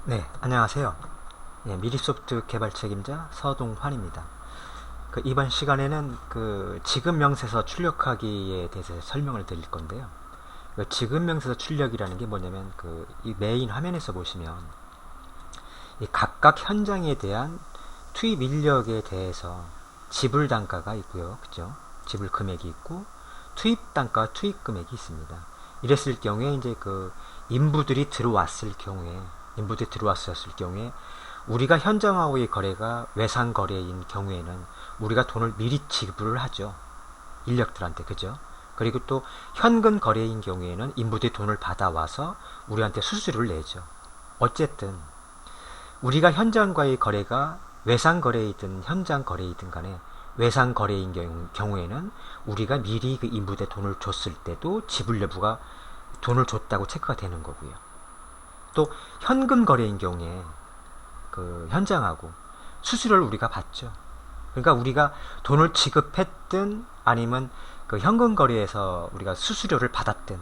네, 안녕하세요. 예, 미리소프트 개발 책임자 서동환입니다. 이번 시간에는 지급 명세서 출력하기에 대해서 설명을 드릴 건데요. 지급 명세서 출력이라는 게 뭐냐면 이 메인 화면에서 보시면 이 각각 현장에 대한 투입 인력에 대해서 지불 단가가 있고요, 그죠? 지불 금액이 있고 투입 단가와 투입 금액이 있습니다. 이랬을 경우에 이제 인부들이 들어왔을 경우에 우리가 현장하고의 거래가 외상 거래인 경우에는 우리가 돈을 미리 지불을 하죠. 인력들한테, 그죠? 그리고 또 현금 거래인 경우에는 인부들이 돈을 받아와서 우리한테 수수료를 내죠. 어쨌든 우리가 현장과의 거래가 외상 거래이든 현장 거래이든 간에 외상 거래인 경우에는 우리가 미리 그 인부대 돈을 줬을 때도 지불 여부가 돈을 줬다고 체크가 되는 거고요. 또 현금 거래인 경우에 현장하고 수수료를 우리가 받죠. 그러니까 우리가 돈을 지급했든 아니면 현금 거래에서 우리가 수수료를 받았든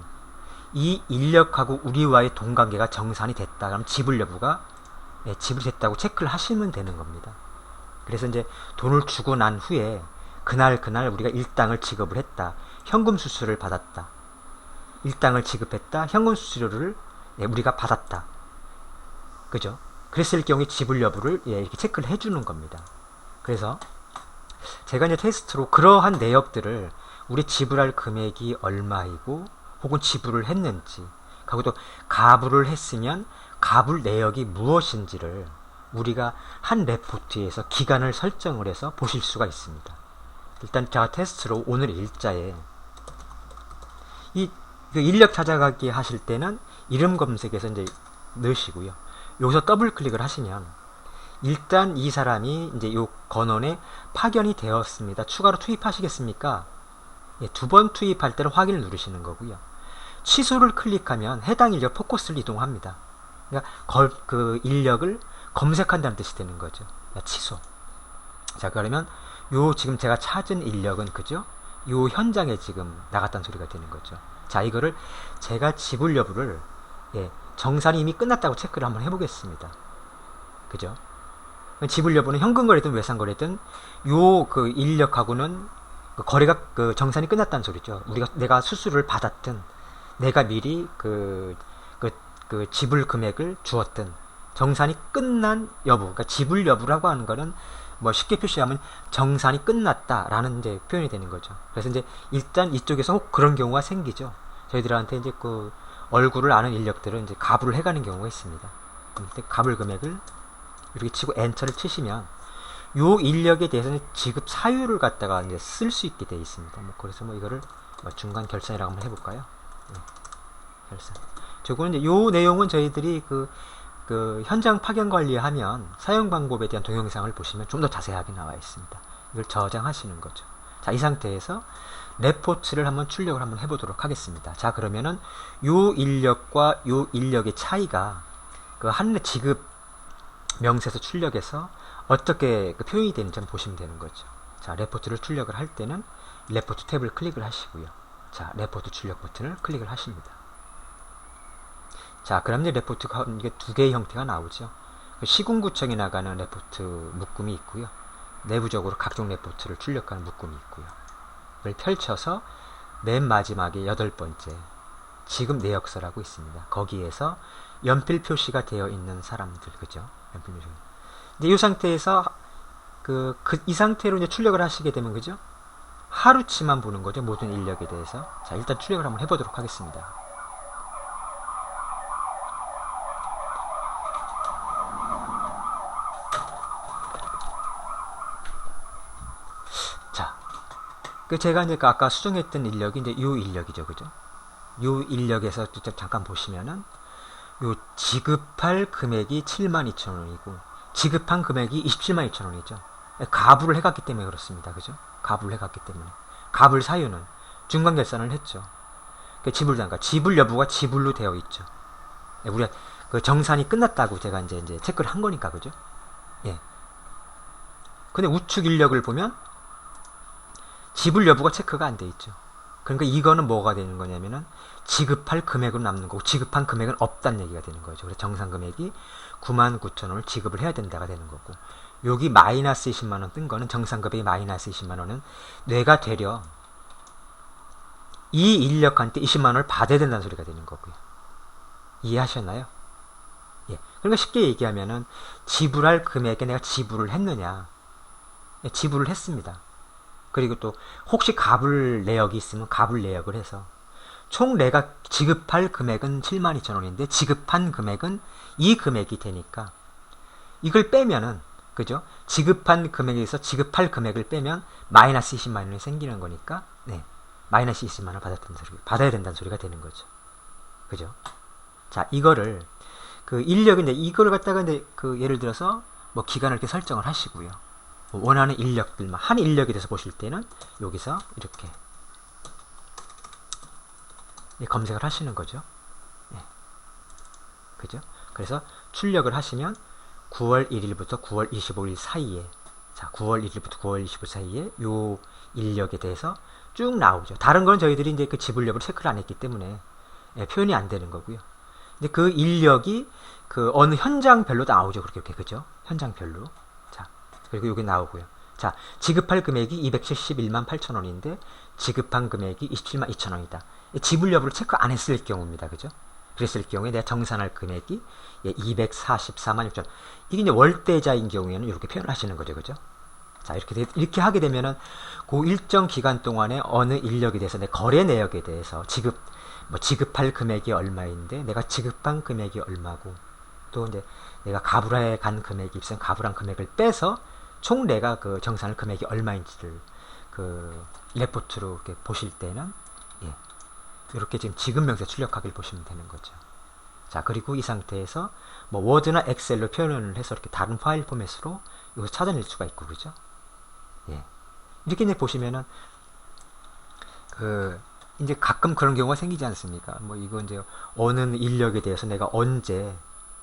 이 인력하고 우리와의 돈 관계가 정산이 됐다. 그럼 지불 여부가 지불됐다고 체크를 하시면 되는 겁니다. 그래서 이제 돈을 주고 난 후에 그날 우리가 일당을 지급을 했다. 현금 수수료를 받았다. 일당을 지급했다. 현금 수수료를 우리가 받았다. 그죠? 그랬을 경우에 지불 여부를 이렇게 체크를 해주는 겁니다. 그래서 제가 이제 테스트로 그러한 내역들을 우리 지불할 금액이 얼마이고 혹은 지불을 했는지 그리고 또 가불을 했으면 가불 내역이 무엇인지를 우리가 한 레포트에서 기간을 설정을 해서 보실 수가 있습니다. 일단 제가 테스트로 오늘 일자에 이 인력 찾아가기 하실 때는 이름 검색에서 이제 넣으시고요. 여기서 더블 클릭을 하시면 일단 이 사람이 이제 이 건원에 파견이 되었습니다. 추가로 투입하시겠습니까? 두 번 투입할 때는 확인을 누르시는 거고요. 취소를 클릭하면 해당 인력 포커스를 이동합니다. 그러니까 인력을 검색한다는 뜻이 되는 거죠. 취소. 자, 그러면 지금 제가 찾은 인력은 그죠? 요 현장에 지금 나갔다는 소리가 되는 거죠. 자, 이거를 제가 지불 여부를 정산이 이미 끝났다고 체크를 한번 해보겠습니다. 그죠? 지불 여부는 현금 거래든 외상 거래든 인력하고는 거래가 정산이 끝났다는 소리죠. 내가 수수료를 받았든 내가 미리 지불 금액을 주었든 정산이 끝난 여부, 그러니까 지불 여부라고 하는 거는 뭐 쉽게 표시하면 정산이 끝났다라는 이제 표현이 되는 거죠. 그래서 이제 일단 이쪽에서 혹 그런 경우가 생기죠. 저희들한테 이제 얼굴을 아는 인력들은 이제 가불을 해가는 경우가 있습니다. 가불 금액을 이렇게 치고 엔터를 치시면 요 인력에 대해서는 지급 사유를 갖다가 이제 쓸 수 있게 되어 있습니다. 그래서 이거를 중간 결산이라고 한번 해볼까요? 결산. 저거는 이제 요 내용은 저희들이 현장 파견 관리하면 사용 방법에 대한 동영상을 보시면 좀 더 자세하게 나와 있습니다. 이걸 저장하시는 거죠. 자, 이 상태에서 레포트를 한번 출력을 한번 해보도록 하겠습니다. 자, 그러면은 요 인력과 요 인력의 차이가 한 지급 명세서 출력에서 어떻게 표현이 되는지 한번 보시면 되는 거죠. 자, 레포트를 출력을 할 때는 레포트 탭을 클릭을 하시고요. 자, 레포트 출력 버튼을 클릭을 하십니다. 자, 그럼 이제 레포트가 이게 두 개의 형태가 나오죠. 시군구청에 나가는 레포트 묶음이 있고요. 내부적으로 각종 레포트를 출력하는 묶음이 있고요. 이걸 펼쳐서 맨 마지막에 8번째 지금 내역서라고 있습니다. 거기에서 연필 표시가 되어 있는 사람들, 그죠? 연필 표시. 근데 이 상태에서 이 상태로 이제 출력을 하시게 되면, 그죠? 하루치만 보는 거죠. 모든 인력에 대해서. 자, 일단 출력을 한번 해보도록 하겠습니다. 자, 제가 이제 아까 수정했던 인력이 이제 요 인력이죠, 그죠? 요 인력에서 잠깐 보시면은 요 지급할 금액이 72,000원이고 지급한 금액이 272,000원이죠. 가불을 해갔기 때문에 그렇습니다. 그죠? 가불을 해갔기 때문에. 가불 사유는 중간 결산을 했죠. 지불 단가, 지불 여부가 지불로 되어 있죠. 우리가 정산이 끝났다고 제가 이제 체크를 한 거니까, 그죠? 예. 근데 우측 인력을 보면 지불 여부가 체크가 안 돼 있죠. 그러니까 이거는 뭐가 되는 거냐면은 지급할 금액으로 남는 거고 지급한 금액은 없다는 얘기가 되는 거죠. 그래서 정산 금액이 99,000원을 지급을 해야 된다가 되는 거고, 여기 마이너스 20만원 뜬 거는, 정산 금액이 마이너스 20만원은 뇌가 되려 이 인력한테 20만원을 받아야 된다는 소리가 되는 거고요. 이해하셨나요? 예. 그러니까 쉽게 얘기하면은 지불할 금액에 내가 지불을 했느냐. 예, 지불을 했습니다. 그리고 또 혹시 가불 내역이 있으면 가불 내역을 해서 총 내가 지급할 금액은 72,000원인데 지급한 금액은 이 금액이 되니까 이걸 빼면은, 그죠? 지급한 금액에서 지급할 금액을 빼면 마이너스 20만원이 생기는 거니까, 네, 마이너스 20만원 받아야 된다는 소리가 되는 거죠. 그죠? 자, 이거를 그 인력인데 이걸 갖다가 이제 그 예를 들어서 뭐 기간을 이렇게 설정을 하시고요. 원하는 인력들만 한 인력에 대해서 보실 때는 여기서 이렇게 검색을 하시는 거죠. 예. 그죠? 그래서 출력을 하시면 9월 1일부터 9월 25일 사이에, 자, 9월 1일부터 9월 25일 사이에 요 인력에 대해서 쭉 나오죠. 다른 건 저희들이 이제 그 지불력을 체크를 안 했기 때문에 예, 표현이 안 되는 거고요. 근데 그 인력이 그 어느 현장별로 나오죠. 그렇게, 그죠? 현장별로. 자, 그리고 여기 나오고요. 자, 지급할 금액이 271만 8천원인데 지급한 금액이 27만 2천원이다. 지불 여부를 체크 안 했을 경우입니다. 그죠? 그랬을 경우에 내가 정산할 금액이 244만 6천. 이게 이제 월대자인 경우에는 이렇게 표현을 하시는 거죠. 그죠? 자, 이렇게 하게 되면은 그 일정 기간 동안에 어느 인력에 대해서 내 거래 내역에 대해서 지급할 금액이 얼마인데 내가 지급한 금액이 얼마고, 또 이제 내가 가불해 간 금액이 있으면 가불한 금액을 빼서 총 내가 그 정산할 금액이 얼마인지를 그 레포트로 이렇게 보실 때는, 예, 이렇게 지금 지급명세 출력하기를 보시면 되는 거죠. 자, 그리고 이 상태에서 뭐 워드나 엑셀로 표현을 해서 이렇게 다른 파일 포맷으로 이거 찾아낼 수가 있고, 그죠? 예. 이렇게 이제 보시면은 그 이제 가끔 그런 경우가 생기지 않습니까? 뭐 이거 이제 어느 인력에 대해서 내가 언제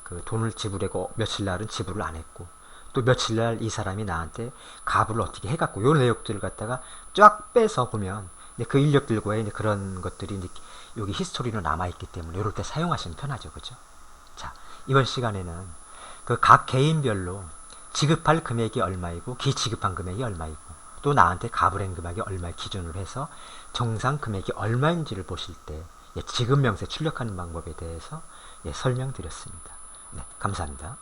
그 돈을 지불하고 며칠 날은 지불을 안 했고, 또 며칠 날 이 사람이 나한테 가불을 어떻게 해갖고, 요 내역들을 갖다가 쫙 빼서 보면 그 인력들과의 이제 그런 것들이 이제 여기 히스토리로 남아있기 때문에 이럴 때 사용하시면 편하죠. 그죠? 자, 이번 시간에는 그 각 개인별로 지급할 금액이 얼마이고 기지급한 금액이 얼마이고 또 나한테 가불한 금액이 얼마를 기준으로 해서 정산 금액이 얼마인지를 보실 때 지급명세 출력하는 방법에 대해서 설명드렸습니다. 네, 감사합니다.